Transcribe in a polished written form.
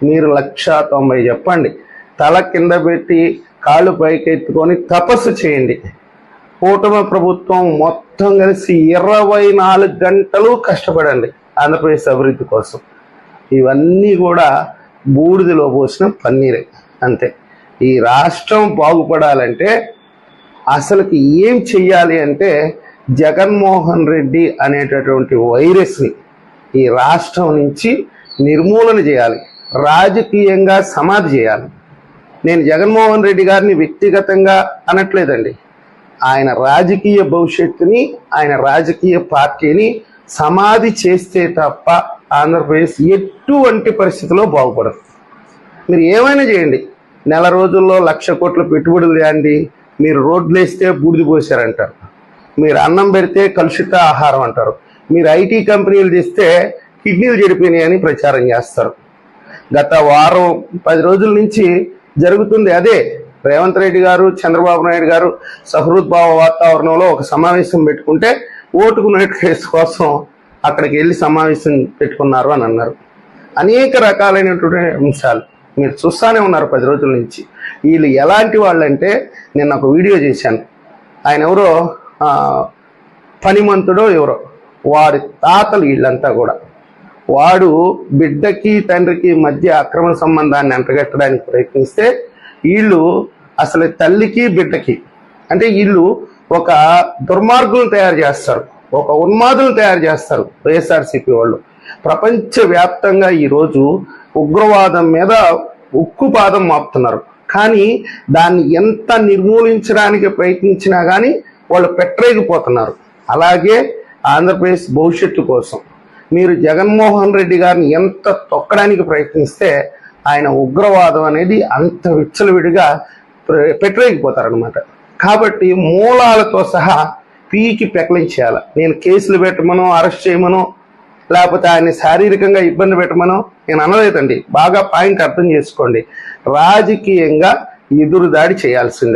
మీరు 190 చెప్పండి, తల కింద పెట్టి కాళ్ళు పైకెత్తుకొని తపస్సు చేయండి. కూటమి ప్రభుత్వం మొత్తం కలిసి 24 గంటలు కష్టపడండి ఆంధ్రప్రదేశ్ అభివృద్ధి కోసం. ఇవన్నీ కూడా బూడిదలో పోసిన పన్నీరే, అంతే. ఈ రాష్ట్రం బాగుపడాలంటే అసలుకి ఏం చెయ్యాలి అంటే జగన్మోహన్ రెడ్డి అనేటటువంటి వైరస్ని ఈ రాష్ట్రం నుంచి నిర్మూలన చేయాలి, రాజకీయంగా సమాధి చేయాలి. నేను జగన్మోహన్ రెడ్డి గారిని వ్యక్తిగతంగా అనట్లేదండి. ఆయన రాజకీయ భవిష్యత్తుని, ఆయన రాజకీయ పార్టీని సమాధి చేస్తే తప్ప ఆంధ్రప్రదేశ్ ఎటువంటి పరిస్థితిలో బాగుపడదు. మీరు ఏమైనా చేయండి, నెల రోజుల్లో 1,00,000 కోట్ల పెట్టుబడులు చేయండి, మీరు రోడ్లు వేస్తే బూడిద పోసారంటారు, మీరు అన్నం పెడితే కలుషిత ఆహారం అంటారు, మీరు ఐటీ కంపెనీలు చేస్తే కిడ్నీలు చెడిపోయినాయని ప్రచారం చేస్తారు. గత వారం 10 రోజుల నుంచి జరుగుతుంది అదే. రేవంత్ రెడ్డి గారు, చంద్రబాబు నాయుడు గారు సహృద్భావ వాతావరణంలో ఒక సమావేశం పెట్టుకుంటే ఓటుకు నోటు కేసు కోసం అక్కడికి వెళ్ళి సమావేశం పెట్టుకున్నారు అని అన్నారు. అనేక రకాలైనటువంటి అంశాలు మీరు చూస్తూనే ఉన్నారు 10 రోజుల నుంచి. వీళ్ళు ఎలాంటి వాళ్ళంటే, నేను ఒక వీడియో చేశాను, ఆయన ఎవరో పనిమంతుడో ఎవరో, వాడి తాతలు వీళ్ళంతా కూడా. వాడు బిడ్డకి తండ్రికి మధ్య అక్రమ సంబంధాన్ని అంటగట్టడానికి ప్రయత్నిస్తే వీళ్ళు అసలు తల్లికి బిడ్డకి అంటే వీళ్ళు ఒక దుర్మార్గులను తయారు చేస్తారు, ఒక ఉన్మాదులను తయారు చేస్తారు వైఎస్ఆర్సీపీ వాళ్ళు. ప్రపంచవ్యాప్తంగా ఈరోజు ఉగ్రవాదం మీద ఉక్కుపాదం మోపుతున్నారు. కానీ దాన్ని ఎంత నిర్మూలించడానికి ప్రయత్నించినా కానీ వాళ్ళు పెట్టలేకపోతున్నారు. అలాగే ఆంధ్రప్రదేశ్ భవిష్యత్తు కోసం మీరు జగన్మోహన్ రెడ్డి గారిని ఎంత తొక్కడానికి ప్రయత్నిస్తే ఆయన ఉగ్రవాదం అనేది అంత విచ్చలవిడిగా పెట్టలేకపోతారనమాట. కాబట్టి మూలాలతో సహా పీకి పెకలించేయాలి. నేను కేసులు పెట్టమనో, అరెస్ట్ చేయమనో, లేకపోతే ఆయన శారీరకంగా ఇబ్బంది పెట్టమనో నేను అనలేదండి. బాగా పాయింట్ అర్థం చేసుకోండి. రాజకీయంగా ఎదురుదాడి చేయాల్సిందే.